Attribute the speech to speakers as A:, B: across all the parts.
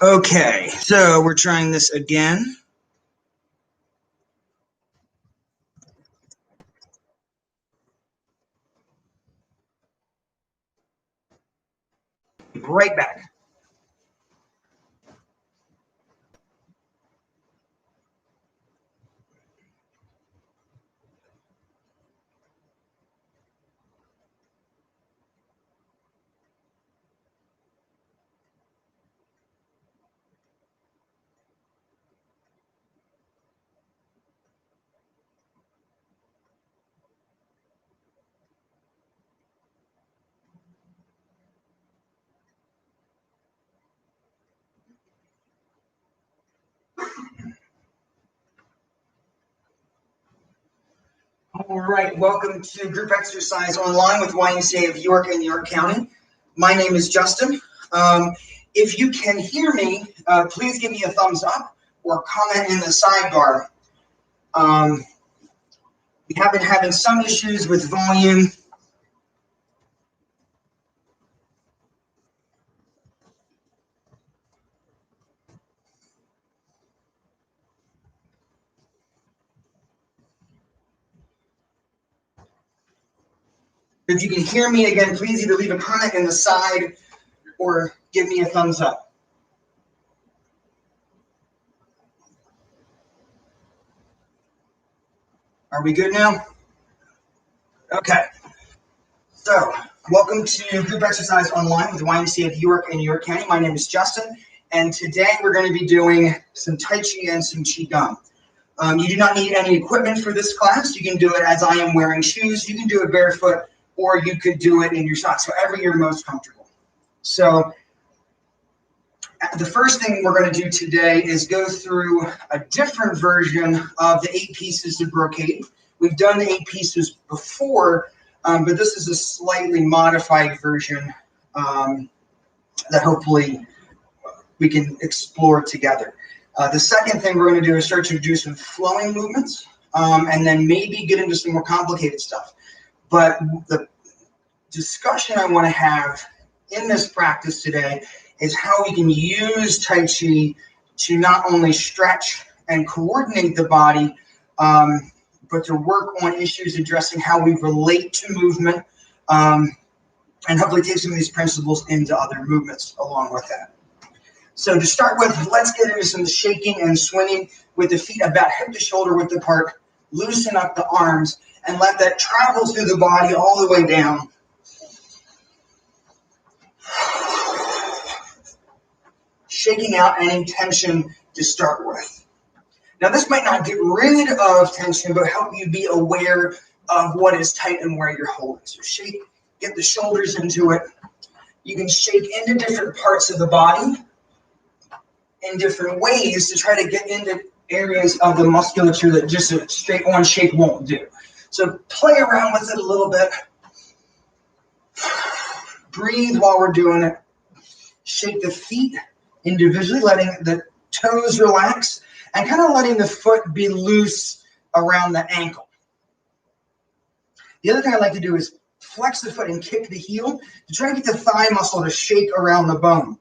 A: Okay, so we're trying this again. Right back. All right, welcome to Group Exercise Online with YMCA of York and York County. My name is Justin. If you can hear me, please give me a thumbs up or comment in the sidebar. We have been having some issues with volume. If you can hear me again, please either leave a comment in the side or give me a thumbs up. Are we good now? Okay. So, welcome to Group Exercise Online with YMCA of York and York County. My name is Justin, and today we're going to be doing some Tai Chi and some Qigong. You do not need any equipment for this class. You can do it as I am wearing shoes. You can do it barefoot, or you could do it in your socks, wherever you're most comfortable. So, the first thing we're going to do today is go through a different version of the 8 pieces of brocade. We've done the 8 pieces before, but this is a slightly modified version that hopefully we can explore together. The second thing we're going to do is start to do some flowing movements, and then maybe get into some more complicated stuff. But the discussion I want to have in this practice today is how we can use Tai Chi to not only stretch and coordinate the body, but to work on issues addressing how we relate to movement, and hopefully take some of these principles into other movements along with that. So to start with, let's get into some shaking and swinging with the feet about hip to shoulder width apart. Loosen up the arms and let that travel through the body all the way down. Shaking out any tension to start with. Now, this might not get rid of tension, but help you be aware of what is tight and where you're holding. So shake, get the shoulders into it. You can shake into different parts of the body in different ways to try to get into areas of the musculature that just a straight on shake won't do. So play around with it a little bit. Breathe while we're doing it. Shake the feet individually, letting the toes relax and kind of letting the foot be loose around the ankle. The other thing I like to do is flex the foot and kick the heel to try to get the thigh muscle to shake around the bone.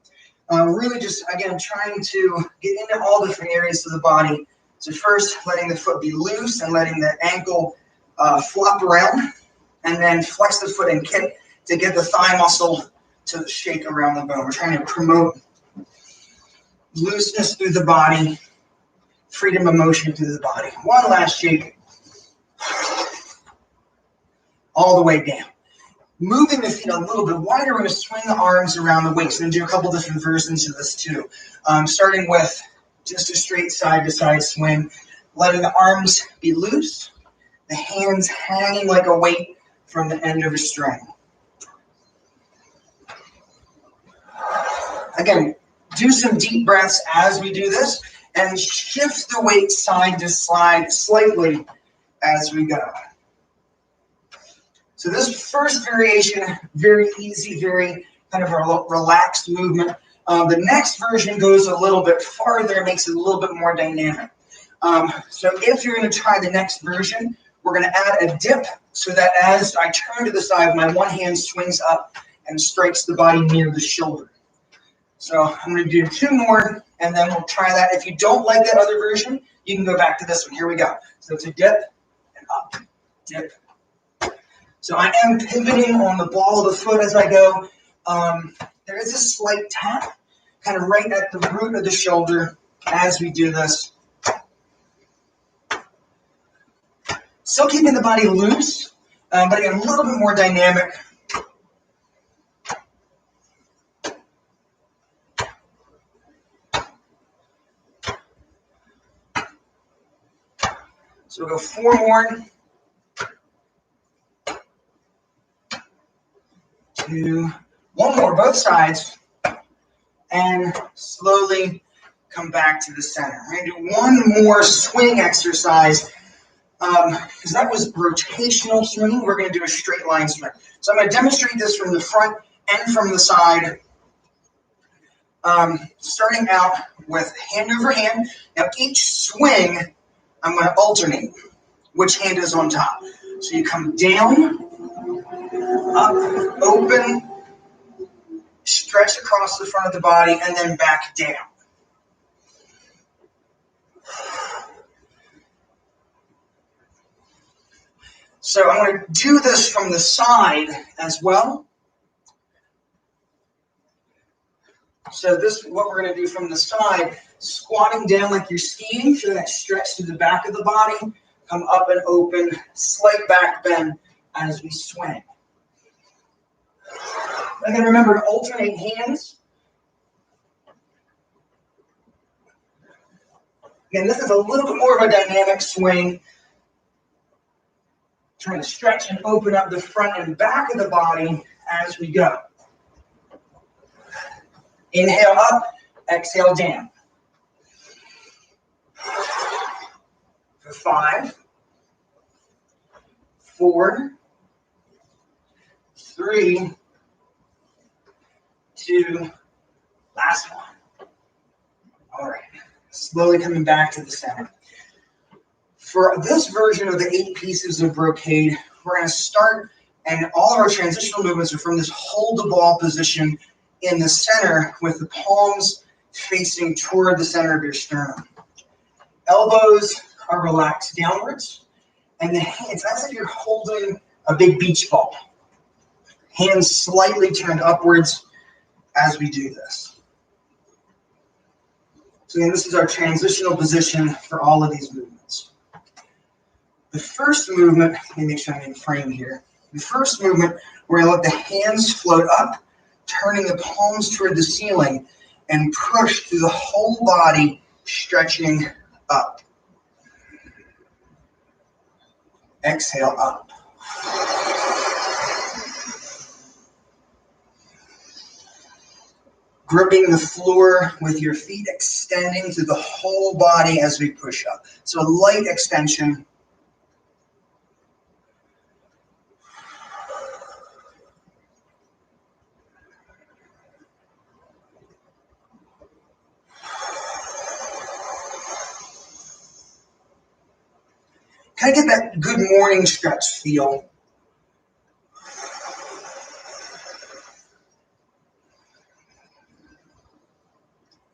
A: Really just, again, trying to get into all different areas of the body. So first, letting the foot be loose and letting the ankle flop around, and then flex the foot and kick to get the thigh muscle to shake around the bone. We're trying to promote looseness through the body, freedom of motion through the body. One last shake. All the way down. Moving the feet a little bit wider, we're going to swing the arms around the waist and do a couple different versions of this too. Starting with just a straight side-to-side swing, letting the arms be loose, the hands hanging like a weight from the end of a string. Again, do some deep breaths as we do this, and shift the weight side to side slightly as we go. So this first variation, very easy, very kind of a relaxed movement. The next version goes a little bit farther, makes it a little bit more dynamic. So if you're going to try the next version, we're going to add a dip so that as I turn to the side, my one hand swings up and strikes the body near the shoulder. So I'm going to do 2 more, and then we'll try that. If you don't like that other version, you can go back to this one. Here we go. So it's a dip and up, dip. So I am pivoting on the ball of the foot as I go. There is a slight tap, kind of right at the root of the shoulder as we do this. Still keeping the body loose, but again, a little bit more dynamic. So we'll go 4 more. 2, 1 more, both sides, and slowly come back to the center. We're going to do 1 more swing exercise, because that was rotational swinging. We're going to do a straight line swing. So I'm going to demonstrate this from the front and from the side, starting out with hand over hand. Now each swing, I'm going to alternate which hand is on top. So you come down, up, open, stretch across the front of the body, and then back down. So I'm going to do this from the side as well. So this is what we're going to do from the side, squatting down like you're skiing, feel that stretch to the back of the body, come up and open, slight back bend as we swing. And then remember to alternate hands. Again, this is a little bit more of a dynamic swing. Trying to stretch and open up the front and back of the body as we go. Inhale up, exhale down. For 5, 4, 3, 2, last one. All right, slowly coming back to the center. For this version of the 8 pieces of brocade, we're going to start, and all of our transitional movements are from this hold the ball position in the center with the palms facing toward the center of your sternum. Elbows are relaxed downwards, and the hands, as if you're holding a big beach ball. Hands slightly turned upwards as we do this. So again, this is our transitional position for all of these movements. The first movement, let me make sure I'm in frame here. The first movement, we're going to let the hands float up, turning the palms toward the ceiling, and push through the whole body, stretching up. Exhale up. Gripping the floor with your feet extending through the whole body as we push up. So a light extension. Kind of get that good morning stretch feel.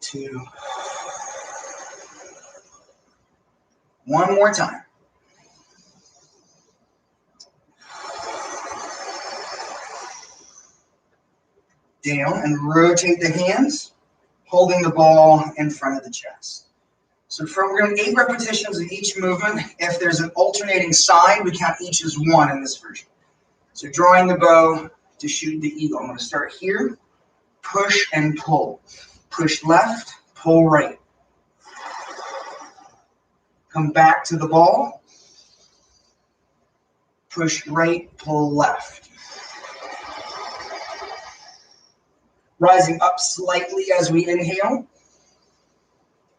A: Two. One more time. Down and rotate the hands, holding the ball in front of the chest. So we're going to 8 repetitions of each movement. If there's an alternating side, we count each as 1 in this version. So drawing the bow to shoot the eagle. I'm going to start here, push and pull. Push left, pull right. Come back to the ball. Push right, pull left. Rising up slightly as we inhale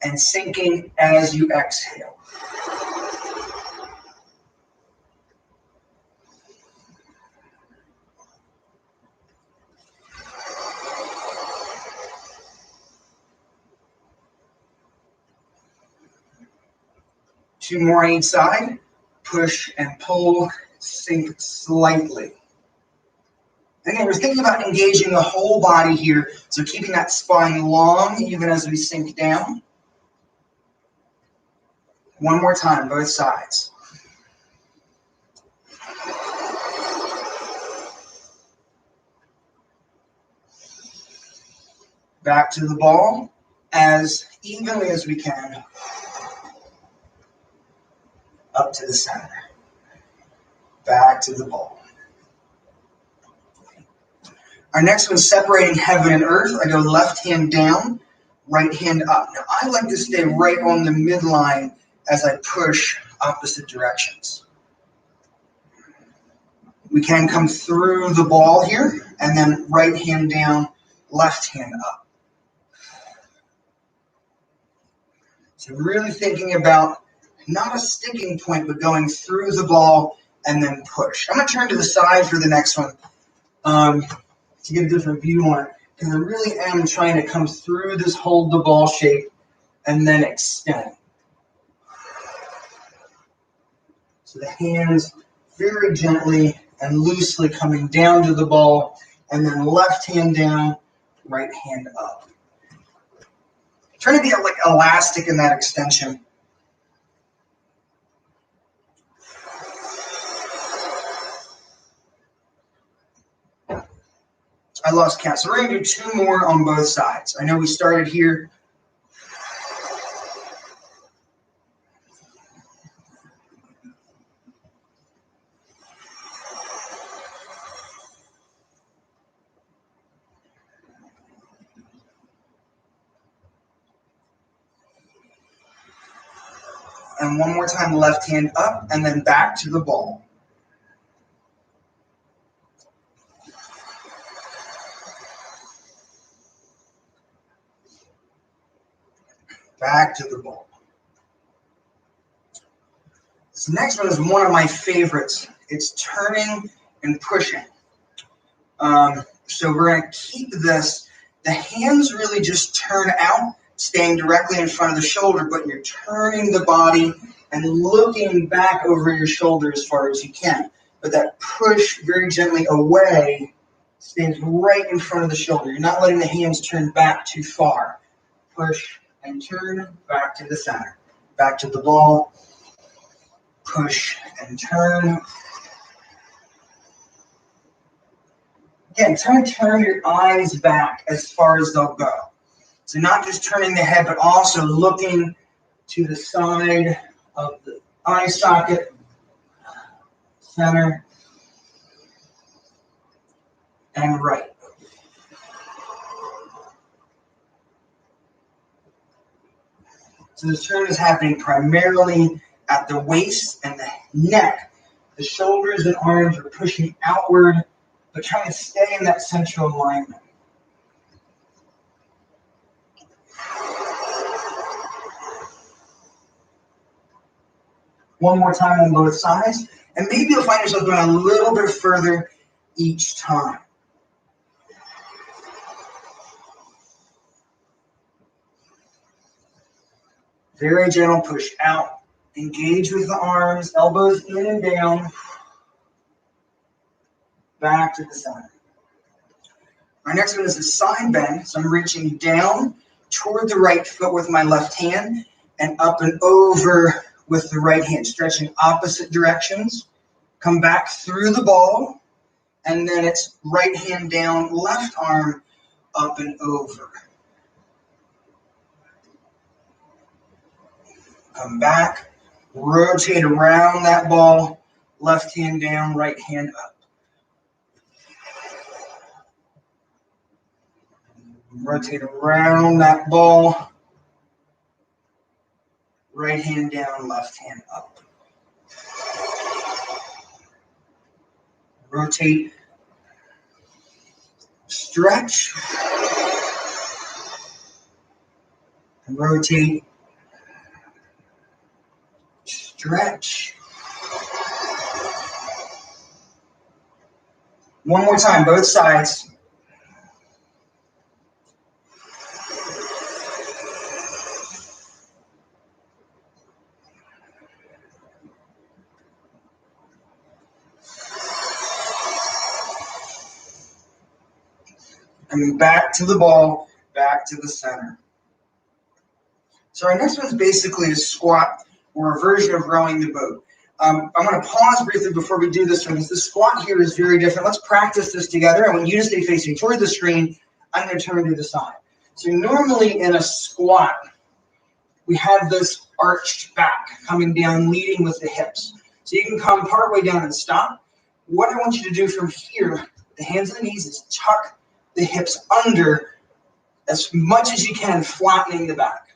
A: and sinking as you exhale. Two more on each side. Push and pull, sink slightly. Again, we're thinking about engaging the whole body here, so keeping that spine long even as we sink down. One more time, both sides. Back to the ball as evenly as we can. Up to the center. Back to the ball. Our next one's separating heaven and earth. I go left hand down, right hand up. Now I like to stay right on the midline as I push opposite directions. We can come through the ball here, and then right hand down, left hand up. So really thinking about not a sticking point, but going through the ball and then push. I'm going to turn to the side for the next one to get a different view on it, because I really am trying to come through this hold the ball shape and then extend. So the hands very gently and loosely coming down to the ball, and then left hand down, right hand up. Trying to be like elastic in that extension. I lost count. So we're going to do 2 more on both sides. I know we started here. And one more time, left hand up, and then back to the ball. Back to the ball. This next one is one of my favorites. It's turning and pushing. So we're going to keep this. The hands really just turn out, staying directly in front of the shoulder, but you're turning the body and looking back over your shoulder as far as you can. But that push very gently away stays right in front of the shoulder. You're not letting the hands turn back too far. Push and turn back to the center. Back to the ball. Push and turn. Again, try to turn your eyes back as far as they'll go. So not just turning the head, but also looking to the side of the eye socket, center, and right. So this turn is happening primarily at the waist and the neck. The shoulders and arms are pushing outward, but trying to stay in that central alignment. One more time on both sides, and maybe you'll find yourself going a little bit further each time. Very gentle push out. Engage with the arms, elbows in and down. Back to the center. Our next one is a side bend. So I'm reaching down toward the right foot with my left hand and up and over with the right hand, stretching opposite directions. Come back through the ball, and then it's right hand down, left arm up and over. Come back, rotate around that ball, left hand down, right hand up. Rotate around that ball, right hand down, left hand up. Rotate, stretch, rotate, stretch. One more time, both sides. And back to the ball, back to the center. So our next one is basically a squat or a version of rowing the boat. I'm going to pause briefly before we do this one because the squat here is very different. Let's practice this together. I want you to stay facing toward the screen. I'm going to turn to the side. So normally in a squat, we have this arched back coming down, leading with the hips. So you can come partway down and stop. What I want you to do from here, the hands and the knees, is tuck the hips under as much as you can, flattening the back.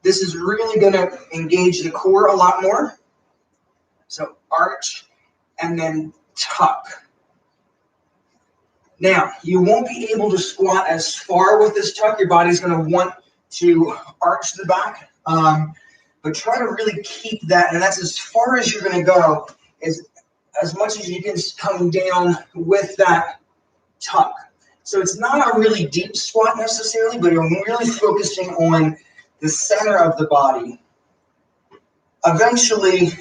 A: This is really going to engage the core a lot more. So arch and then tuck. Now, you won't be able to squat as far with this tuck. Your body's going to want to arch the back. But try to really keep that, and that's as far as you're going to go, is as much as you can coming down with that tuck. So it's not a really deep squat necessarily, but you're really focusing on the center of the body. Eventually,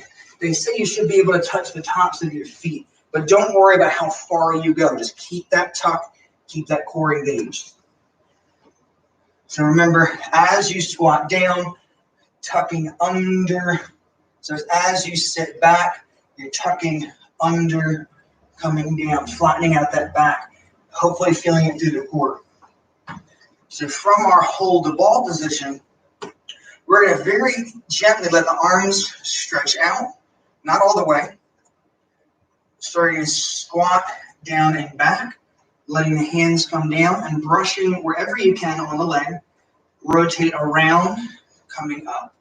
A: they say you should be able to touch the tops of your feet, but don't worry about how far you go. Just keep that tuck, keep that core engaged. So remember, as you squat down, tucking under. So as you sit back, you're tucking under, coming down, flattening out that back, hopefully feeling it through the core. So from our hold the ball position, we're going to very gently let the arms stretch out, not all the way. Starting to squat down and back, letting the hands come down and brushing wherever you can on the leg. Rotate around, coming up.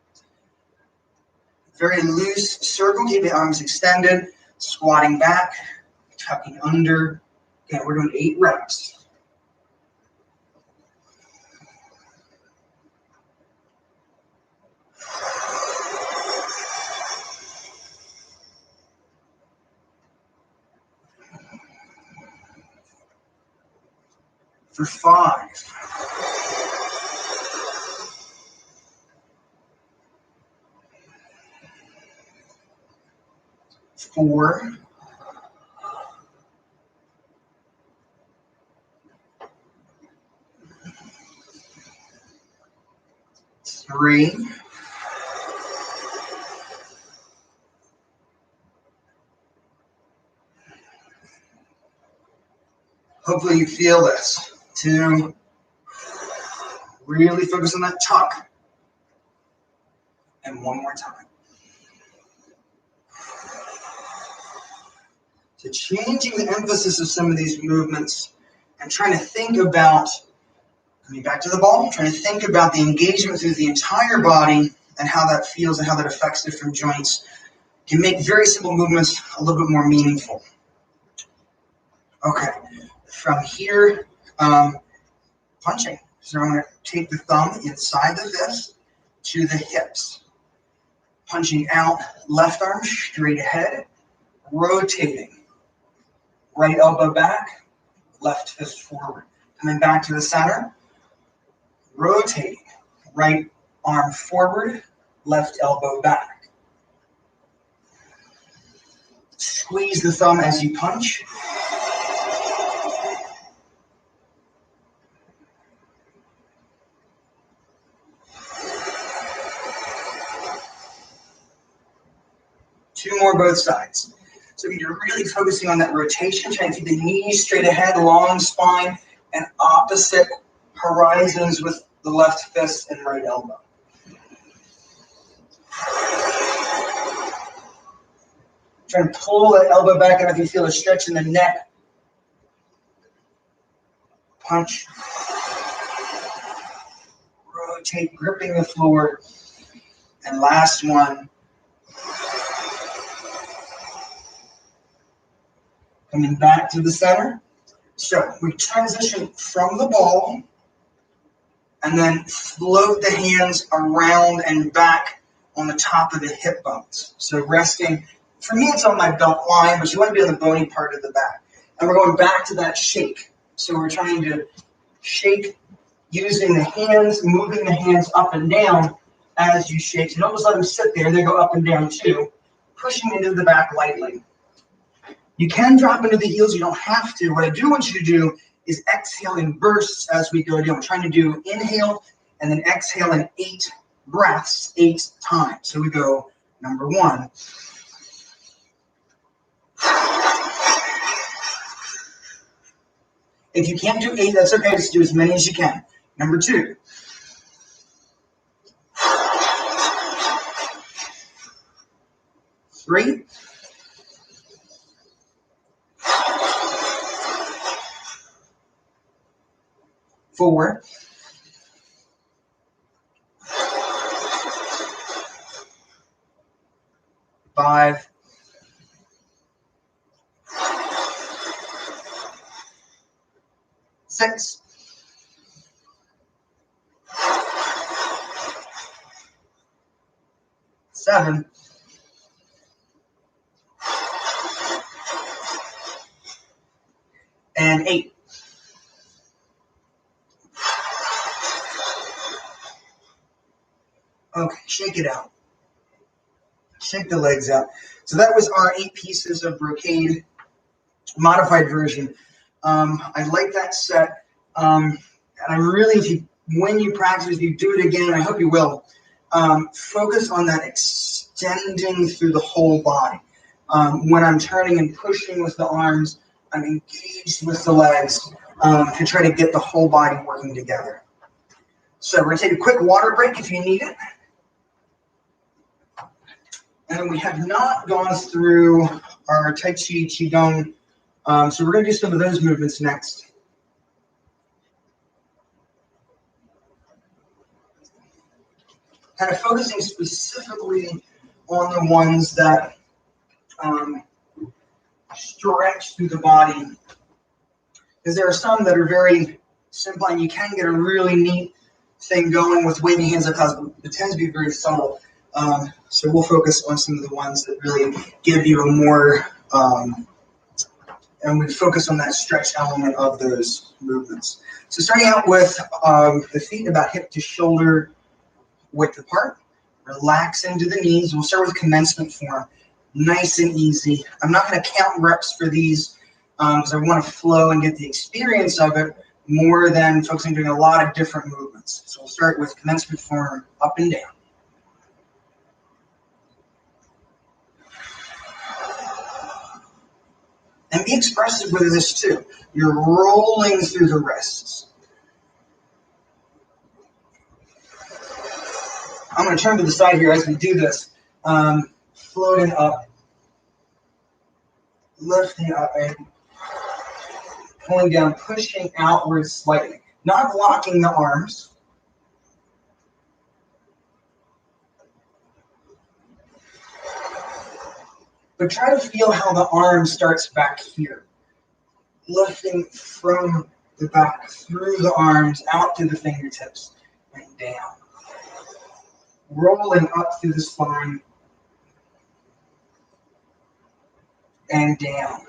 A: Very loose circle, keep the arms extended, squatting back, tucking under. Okay, we're doing 8 reps. For 5. 4. 3. 'Hopefully you feel this. 2. Really focus on that tuck. And 1 more time. So changing the emphasis of some of these movements and trying to think about, coming back to the ball, trying to think about the engagement through the entire body and how that feels and how that affects different joints can make very simple movements a little bit more meaningful. Okay, from here, punching. So I'm going to take the thumb inside the fist to the hips. Punching out, left arm straight ahead, rotating. Right elbow back, left fist forward. Coming back to the center, rotating. Right arm forward, left elbow back. Squeeze the thumb as you punch. Two more both sides. So you're really focusing on that rotation, trying to keep the knees straight ahead, long spine, and opposite horizons with the left fist and right elbow. Try and pull that elbow back and if you feel a stretch in the neck. Punch. Rotate, gripping the floor. And last one. Coming back to the center. So we transition from the ball and then float the hands around and back on the top of the hip bones. So resting, for me it's on my belt line, but you want to be on the bony part of the back. And we're going back to that shake. So we're trying to shake using the hands, moving the hands up and down as you shake. So don't just let them sit there, they go up and down too. Pushing into the back lightly. You can drop into the heels, you don't have to. What I do want you to do is exhale in bursts as we go down. We're trying to do inhale and then exhale in 8 breaths, 8 times. So we go number 1. If you can't do 8, that's okay. Just do as many as you can. Number 2. 3. 4. 5. 6. 7. 8. Okay, shake it out. Shake the legs out. So that was our 8 pieces of brocade, modified version. I like that set. And I really, when you practice, if you do it again, I hope you will, focus on that extending through the whole body. When I'm turning and pushing with the arms, I'm engaged with the legs to try to get the whole body working together. So we're going to take a quick water break if you need it. And we have not gone through our Tai Chi, Qigong, so we're going to do some of those movements next. Kind of focusing specifically on the ones that stretch through the body, because there are some that are very simple, and you can get a really neat thing going with waving hands across, but it tends to be very subtle. So we'll focus on some of the ones that really give you a more, and we focus on that stretch element of those movements. So starting out with the feet about hip to shoulder width apart, relax into the knees. We'll start with commencement form, nice and easy. I'm not going to count reps for these because I want to flow and get the experience of it more than focusing on doing a lot of different movements. So we'll start with commencement form, up and down. And be expressive with this too. You're rolling through the wrists. I'm going to turn to the side here as we do this. Floating up, lifting up, and pulling down, pushing outwards slightly. Not blocking the arms. But try to feel how the arm starts back here. Lifting from the back, through the arms, out to the fingertips, and down. Rolling up through the spine, and down.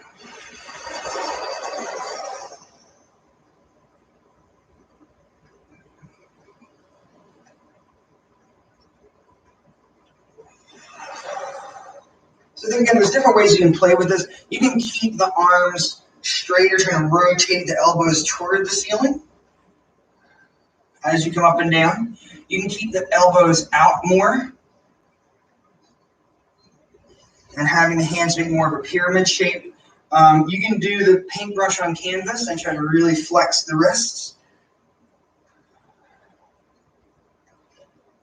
A: So then again, there's different ways you can play with this. You can keep the arms straight or try to rotate the elbows toward the ceiling as you come up and down. You can keep the elbows out more and having the hands make more of a pyramid shape. You can do the paintbrush on canvas and try to really flex the wrists.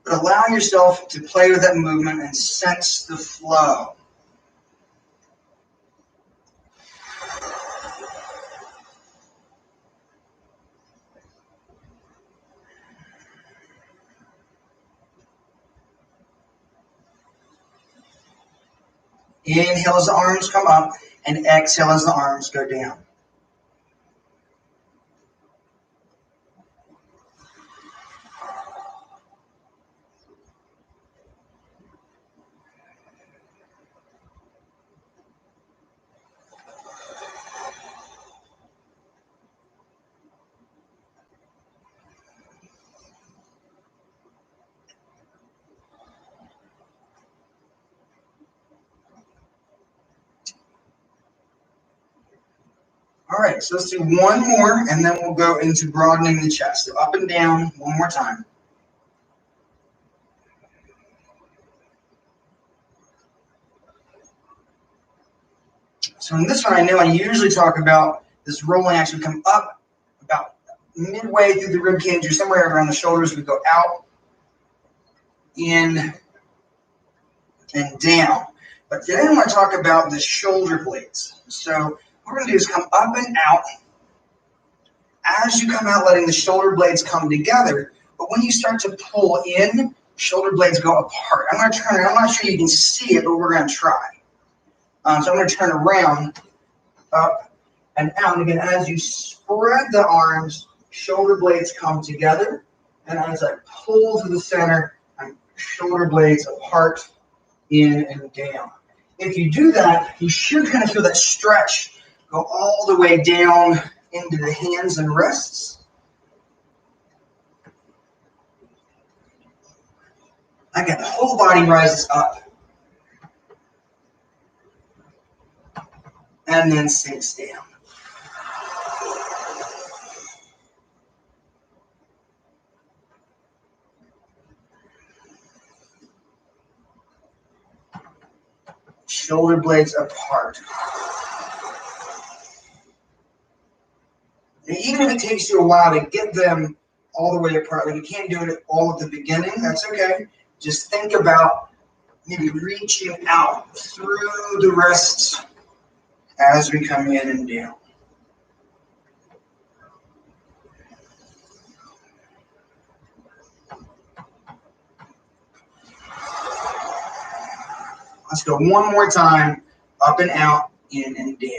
A: But allow yourself to play with that movement and sense the flow. Inhale as the arms come up, and exhale as the arms go down. All right, so let's do one more, and then we'll go into broadening the chest. So up and down one more time. So in this one, I know I usually talk about this rolling action. We come up about midway through the rib cage or somewhere around the shoulders. We go out, in, and down. But today I want to talk about the shoulder blades. So what we're going to do is come up and out. As you come out, letting the shoulder blades come together. But when you start to pull in, shoulder blades go apart. I'm going to turn it. I'm not sure you can see it, but we're going to try. So I'm going to turn around, up, and out. And again, as you spread the arms, shoulder blades come together. And as I pull to the center, shoulder blades apart, in and down. If you do that, you should kind of feel that stretch go all the way down into the hands and wrists. Again, the whole body rises up and then sinks down. Shoulder blades apart. And even if it takes you a while to get them all the way apart, like you can't do it all at the beginning, that's okay. Just think about maybe reaching out through the wrists as we come in and down. Let's go one more time, up and out, in and down.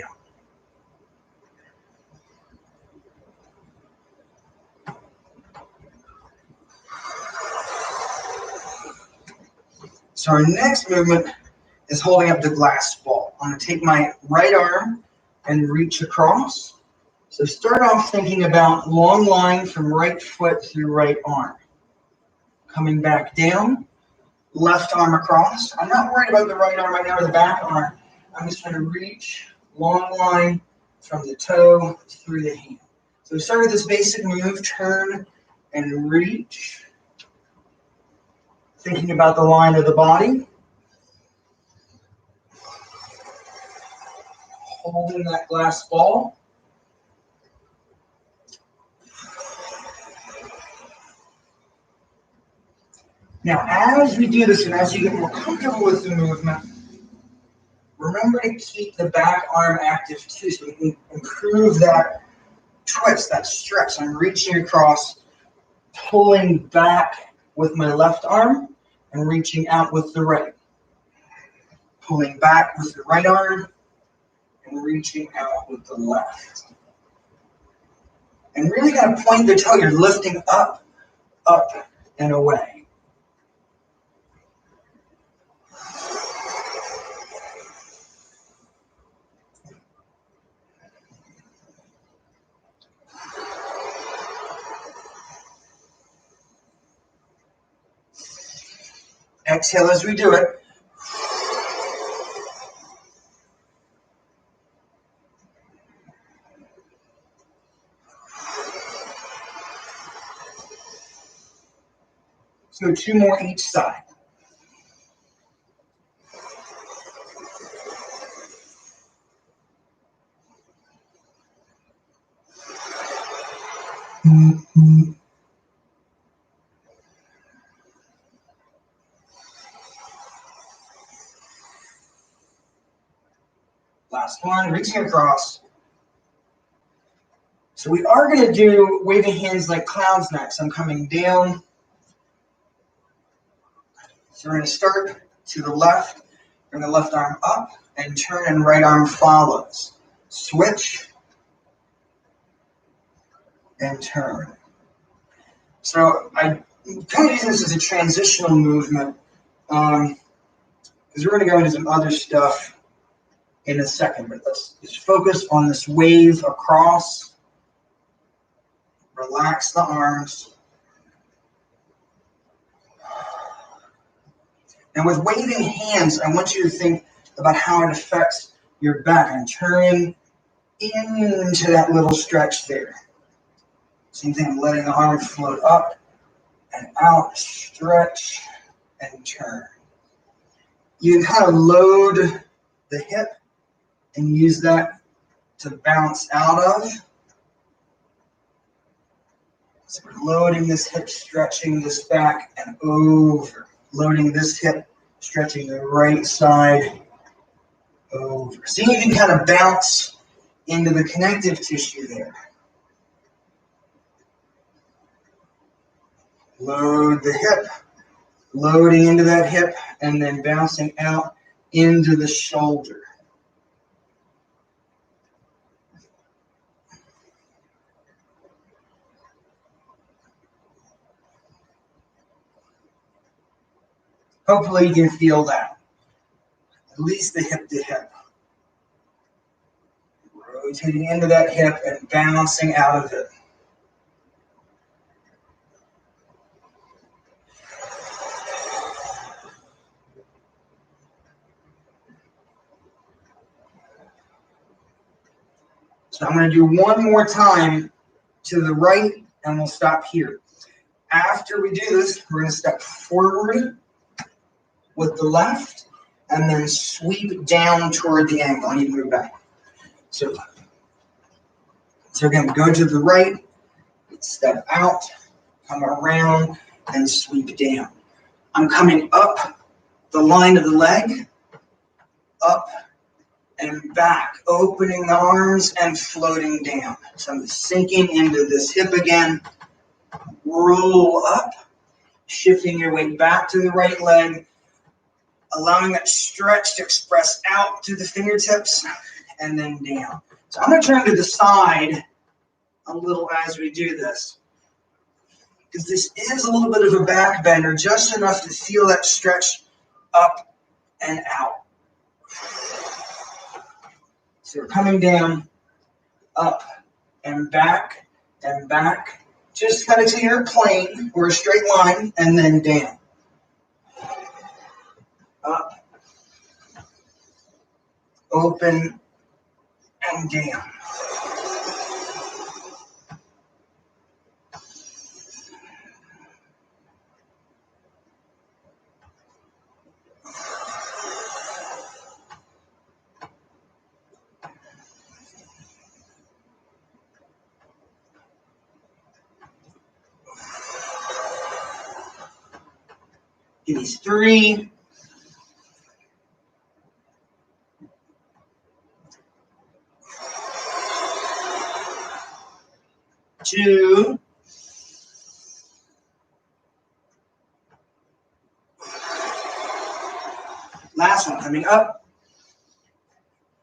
A: So our next movement is holding up the glass ball. I'm going to take my right arm and reach across. So start off thinking about long line from right foot through right arm. Coming back down, left arm across. I'm not worried about the right arm right now or the back arm. I'm just going to reach long line from the toe through the hand. So we start with this basic move, turn and reach. Thinking about the line of the body. Holding that glass ball. Now, as we do this and as you get more comfortable with the movement, remember to keep the back arm active too, so we can improve that twist, that stretch. I'm reaching across, pulling back with my left arm, and reaching out with the right. Pulling back with the right arm, and reaching out with the left. And really kind of point the toe, you're lifting up, up, and away. Exhale as we do it. So 2 more each side. Last one, reaching across. So we are going to do waving hands like clowns next. I'm coming down. So we're going to start to the left, bring the left arm up, and turn and right arm follows. Switch, and turn. So I kind of use this as a transitional movement because we're going to go into some other stuff in a second, but let's just focus on this wave across. Relax the arms. And with waving hands, I want you to think about how it affects your back. I'm turning into that little stretch there. Same thing, I'm letting the arm float up and out, stretch and turn. You can kind of load the hip and use that to bounce out of. So we're loading this hip, stretching this back and over. Loading this hip, stretching the right side over. See, you can kind of bounce into the connective tissue there. Load the hip, loading into that hip, and then bouncing out into the shoulder. Hopefully you can feel that. At least the hip to hip. Rotating into that hip and bouncing out of it. So I'm going to do one more time to the right, and we'll stop here. After we do this, we're going to step forward with the left, and then sweep down toward the ankle. I need to move back. So again, go to the right, step out, come around, and sweep down. I'm coming up the line of the leg, up and back, opening the arms and floating down. So I'm sinking into this hip again, roll up, shifting your weight back to the right leg, allowing that stretch to express out to the fingertips and then down. So I'm going to turn to the side a little as we do this, because this is a little bit of a back bender, just enough to feel that stretch up and out. So we're coming down, up and back, just kind of to your plane or a straight line, and then down. Up, open, and down. Give me 3, 2, last one, coming up.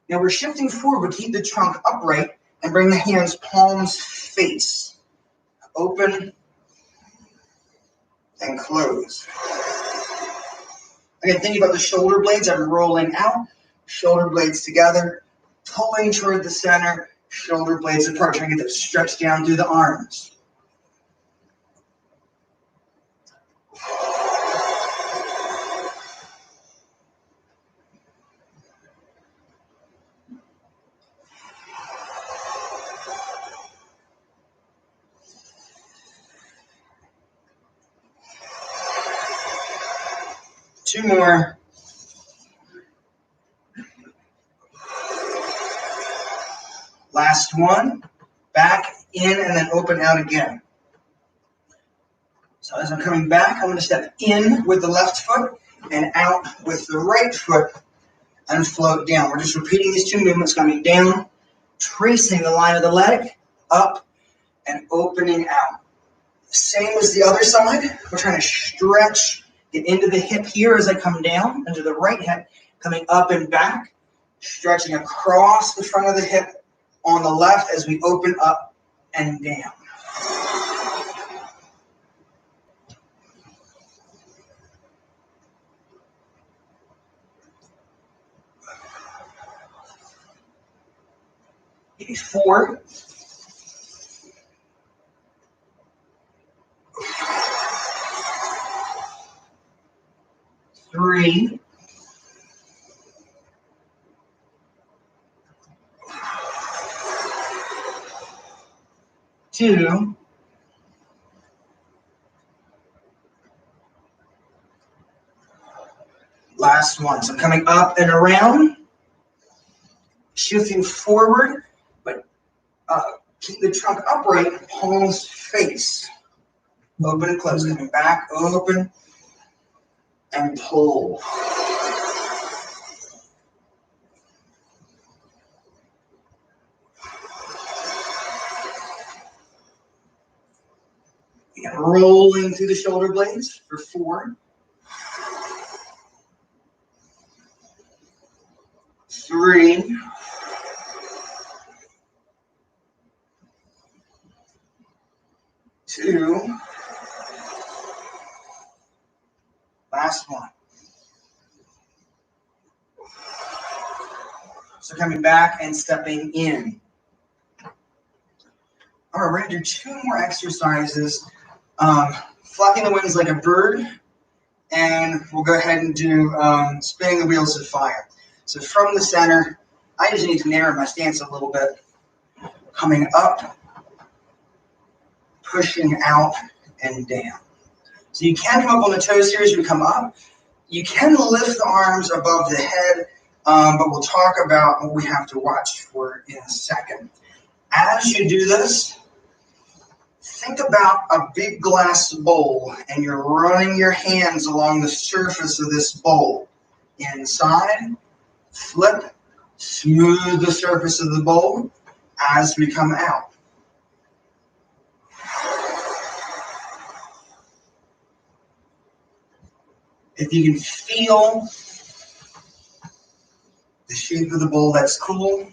A: Now we're shifting forward, but keep the trunk upright and bring the hands palms face. Open and close. Again, think about the shoulder blades. I'm rolling out, shoulder blades together, pulling toward the center, shoulder blades apart, trying to get that stretch down through the arms. Two more. Last one. Back in and then open out again. So as I'm coming back, I'm going to step in with the left foot and out with the right foot and float down. We're just repeating these two movements, coming down, tracing the line of the leg, up, and opening out. Same as the other side. We're trying to stretch, get into the hip here as I come down, into the right hip, coming up and back, stretching across the front of the hip on the left as we open up and down. Maybe 4. 3. 2. 2, last one. So I'm coming up and around, shifting forward, but keep the trunk upright, palms face. Open and close, coming back, open, and pull. Again, rolling through the shoulder blades for 4, 3, 2, last one. So coming back and stepping in. All right, we're going to do 2 more exercises. Flapping the wings like a bird, and we'll go ahead and do spinning the wheels of fire. So from the center, I just need to narrow my stance a little bit. Coming up, pushing out and down. So you can come up on the toes here as you come up. You can lift the arms above the head, but we'll talk about what we have to watch for in a second. As you do this, think about a big glass bowl, and you're running your hands along the surface of this bowl. Inside, flip, smooth the surface of the bowl as we come out. If you can feel the shape of the bowl, that's cool.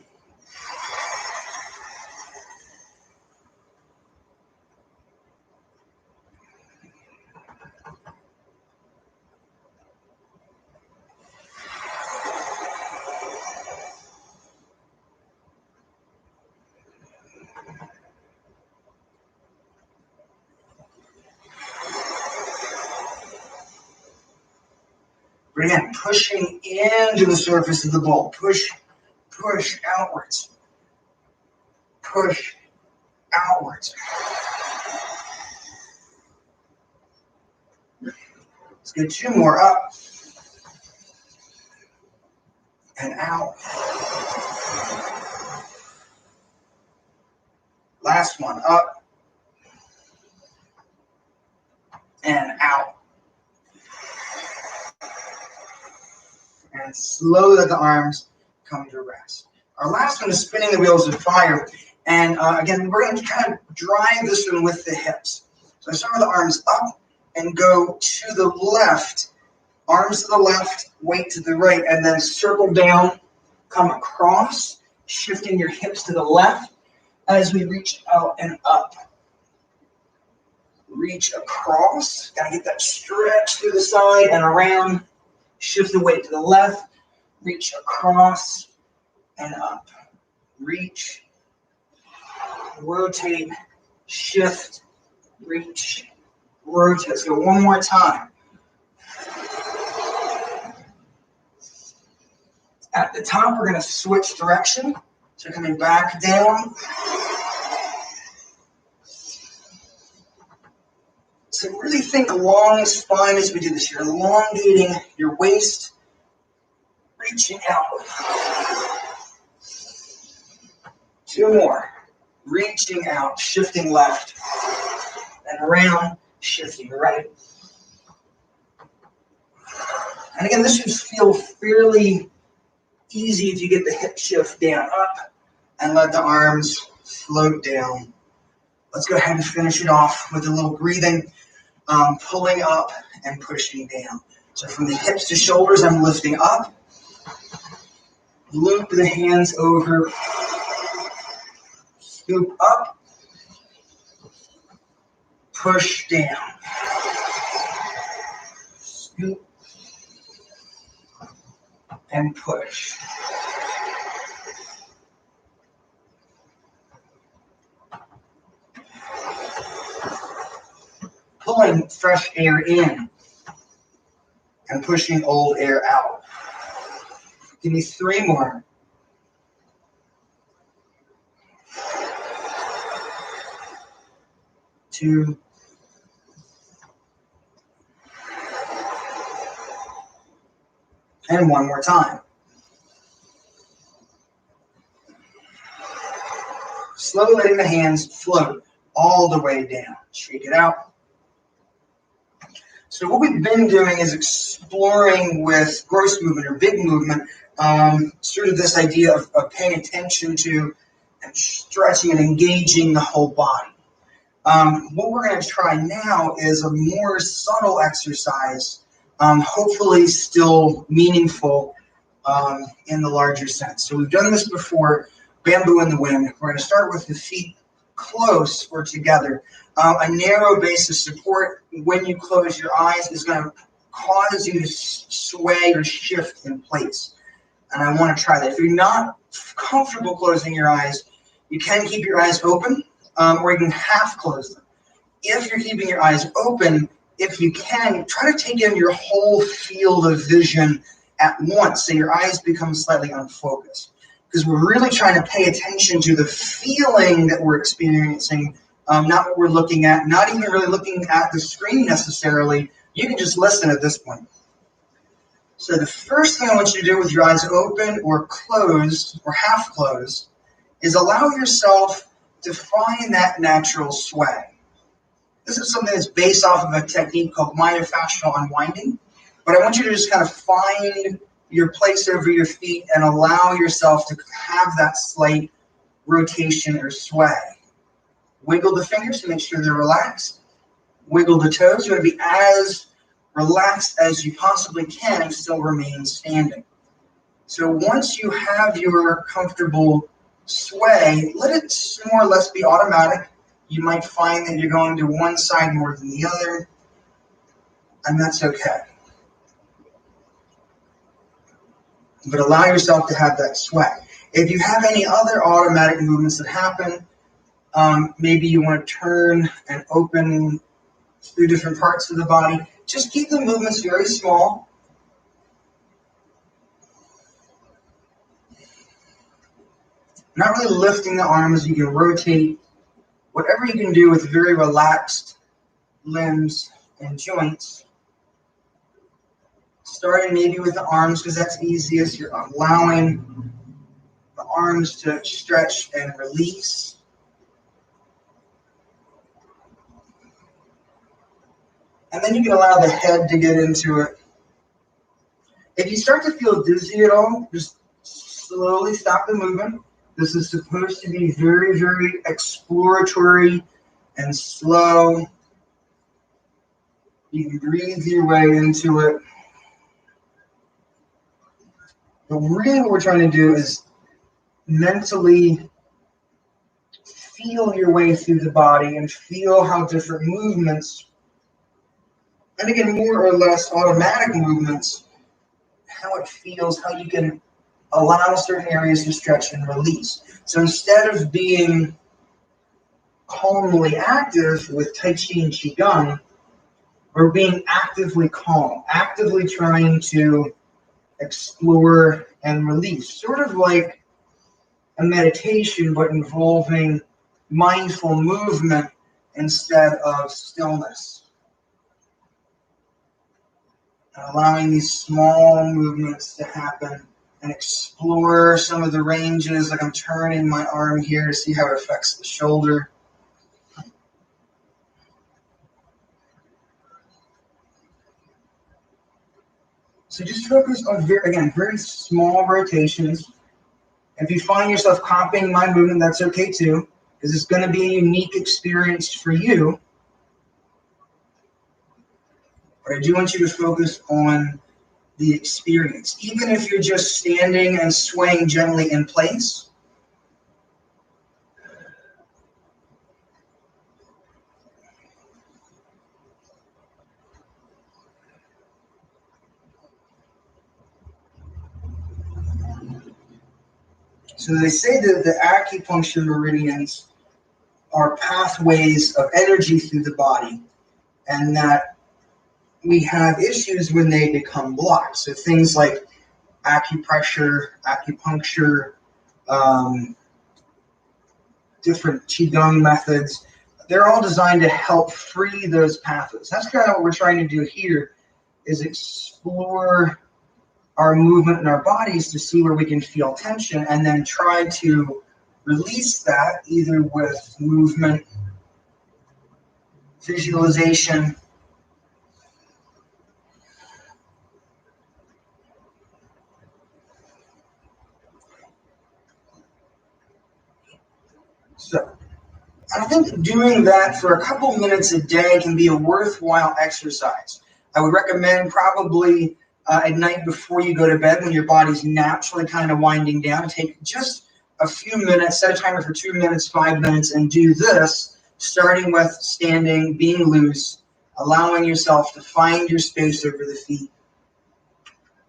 A: But again, pushing into the surface of the bowl. Push, push outwards. Push outwards. Let's get 2 more up and out. Last one, up and out. And slowly let the arms come to rest. Our last one is spinning the wheels of fire. And again, we're going to kind of drive this one with the hips. So I start with the arms up and go to the left. Arms to the left, weight to the right, and then circle down, come across, shifting your hips to the left as we reach out and up. Reach across, gotta get that stretch through the side and around. Shift the weight to the left, reach across and up. Reach, rotate, shift, reach, rotate. Let's go one more time. At the top, we're going to switch direction. So coming back down. So really think long spine as we do this. You're elongating your waist, reaching out. 2 more. Reaching out, shifting left, and around, shifting right. And again, this should feel fairly easy if you get the hip shift down, up, and let the arms float down. Let's go ahead and finish it off with a little breathing, pulling up and pushing down. So from the hips to shoulders, I'm lifting up. Loop the hands over. Scoop up. Push down. Scoop. And push. Pulling fresh air in and pushing old air out. Give me 3 more. 2. And one more time. Slowly letting the hands float all the way down. Shake it out. So what we've been doing is exploring with gross movement or big movement, sort of this idea of paying attention to and stretching and engaging the whole body. What we're going to try now is a more subtle exercise, hopefully still meaningful in the larger sense. So we've done this before, bamboo in the wind. We're going to start with the feet close or together. A narrow base of support when you close your eyes is going to cause you to sway or shift in place. And I want to try that. If you're not comfortable closing your eyes, you can keep your eyes open, or you can half close them. If you're keeping your eyes open, if you can, try to take in your whole field of vision at once so your eyes become slightly unfocused. Because we're really trying to pay attention to the feeling that we're experiencing, not what we're looking at, not even really looking at the screen necessarily. You can just listen at this point. So the first thing I want you to do with your eyes open or closed or half closed is allow yourself to find that natural sway. This is something that's based off of a technique called myofascial unwinding, but I want you to just kind of find your place over your feet and allow yourself to have that slight rotation or sway. Wiggle the fingers to make sure they're relaxed. Wiggle the toes. You want to be as relaxed as you possibly can and still remain standing. So once you have your comfortable sway, let it more or less be automatic. You might find that you're going to one side more than the other, and that's okay. But allow yourself to have that sway. If you have any other automatic movements that happen, maybe you want to turn and open through different parts of the body, just keep the movements very small. Not really lifting the arms. You can rotate whatever you can do with very relaxed limbs and joints. Starting maybe with the arms because that's easiest. You're allowing the arms to stretch and release. And then you can allow the head to get into it. If you start to feel dizzy at all, just slowly stop the movement. This is supposed to be very, very exploratory and slow. You can breathe your way into it. But really what we're trying to do is mentally feel your way through the body and feel how different movements, and again, more or less automatic movements, how it feels, how you can allow certain areas to stretch and release. So instead of being calmly active with Tai Chi and Qigong, we're being actively calm, actively trying to explore and release, sort of like a meditation, but involving mindful movement instead of stillness. And allowing these small movements to happen and explore some of the ranges, like I'm turning my arm here to see how it affects the shoulder. So just focus on, very small rotations. If you find yourself copying my movement, that's okay too, because it's going to be a unique experience for you. But I do want you to focus on the experience. Even if you're just standing and swaying gently in place, so they say that the acupuncture meridians are pathways of energy through the body, and that we have issues when they become blocked. So things like acupressure, acupuncture, different Qigong methods, they're all designed to help free those pathways. That's kind of what we're trying to do here, is explore our movement in our bodies to see where we can feel tension, and then try to release that either with movement, visualization. So I think doing that for a couple minutes a day can be a worthwhile exercise. I would recommend probably at night before you go to bed, when your body's naturally kind of winding down, take just a few minutes, set a timer for 2 minutes, 5 minutes, and do this, starting with standing, being loose, allowing yourself to find your space over the feet,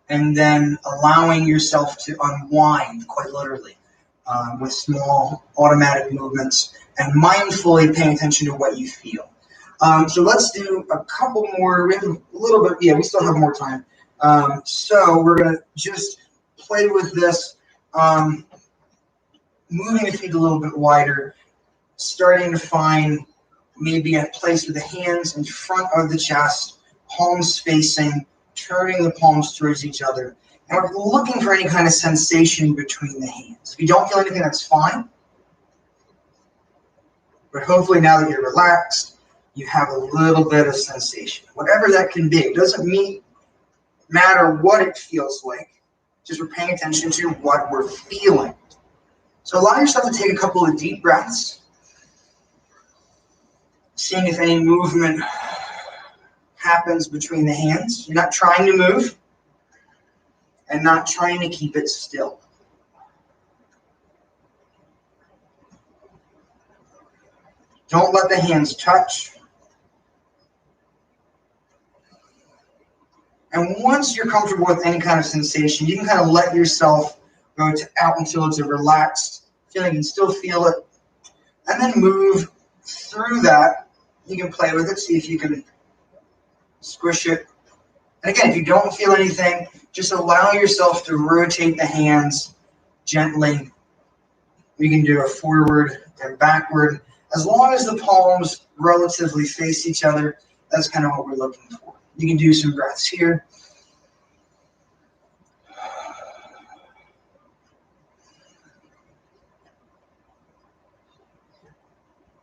A: and then allowing yourself to unwind, quite literally, with small automatic movements, and mindfully paying attention to what you feel. So let's do a couple more. We have a little bit, yeah, we still have more time. So we're going to just play with this, moving the feet a little bit wider, starting to find maybe a place with the hands in front of the chest, palms facing, turning the palms towards each other. And we're looking for any kind of sensation between the hands. If you don't feel anything, that's fine. But hopefully now that you're relaxed, you have a little bit of sensation. Whatever that can be. It doesn't matter what it feels like. Just we're paying attention to what we're feeling. So allow yourself to take a couple of deep breaths. Seeing if any movement happens between the hands. You're not trying to move and not trying to keep it still. Don't let the hands touch. And once you're comfortable with any kind of sensation, you can kind of let yourself go out until it's a relaxed feeling. You can still feel it. And then move through that. You can play with it, see if you can squish it. And again, if you don't feel anything, just allow yourself to rotate the hands gently. You can do a forward and backward. As long as the palms relatively face each other, that's kind of what we're looking for. You can do some breaths here.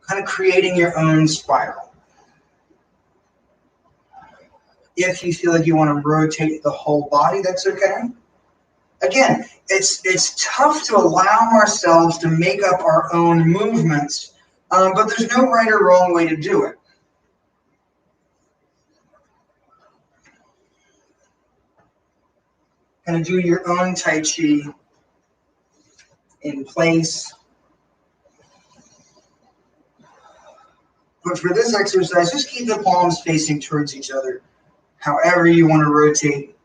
A: Kind of creating your own spiral. If you feel like you want to rotate the whole body, that's okay. Again, it's tough to allow ourselves to make up our own movements, but there's no right or wrong way to do it. Kind of do your own Tai Chi in place. But for this exercise, just keep the palms facing towards each other, however you want to rotate.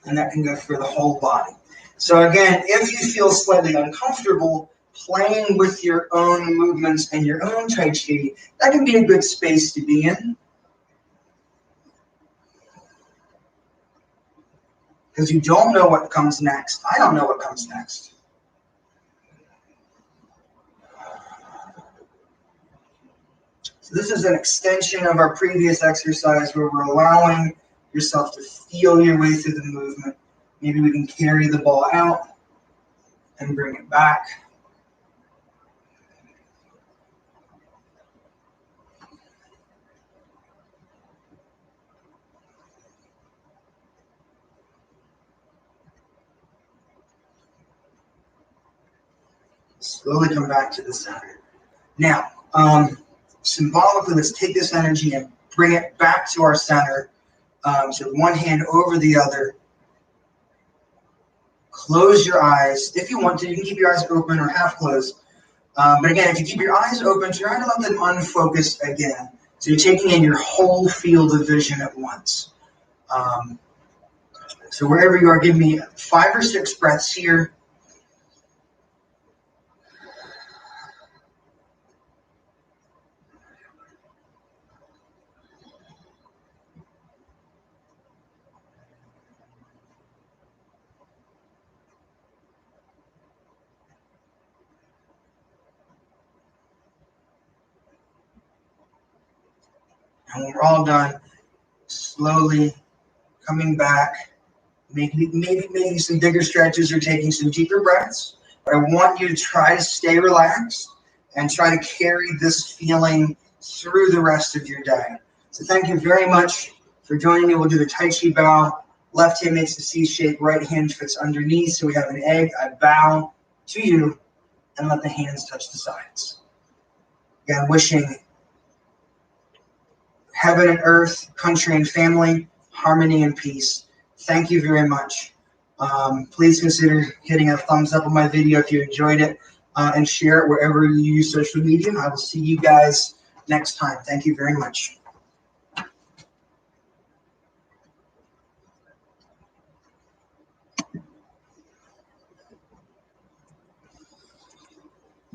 A: And that can go for the whole body. So again, if you feel slightly uncomfortable playing with your own movements and your own Tai Chi, that can be a good space to be in. Because you don't know what comes next. I don't know what comes next. So this is an extension of our previous exercise where we're allowing yourself to feel your way through the movement. Maybe we can carry the ball out and bring it back. Slowly come back to the center. Now, symbolically, let's take this energy and bring it back to our center. So one hand over the other. Close your eyes. If you want to, you can keep your eyes open or half closed. But again, if you keep your eyes open, try to let them unfocus again. So you're taking in your whole field of vision at once. So wherever you are, give me 5 or 6 breaths here. And when we're all done, slowly coming back, maybe some bigger stretches or taking some deeper breaths. But I want you to try to stay relaxed and try to carry this feeling through the rest of your day. So thank you very much for joining me. We'll do the Tai Chi bow. Left hand makes the C shape, right hand fits underneath. So we have an egg. I bow to you and let the hands touch the sides. Again, wishing heaven and earth, country and family, harmony and peace. Thank you very much. Please consider hitting a thumbs up on my video if you enjoyed it, and share it wherever you use social media. I will see you guys next time. Thank you very much.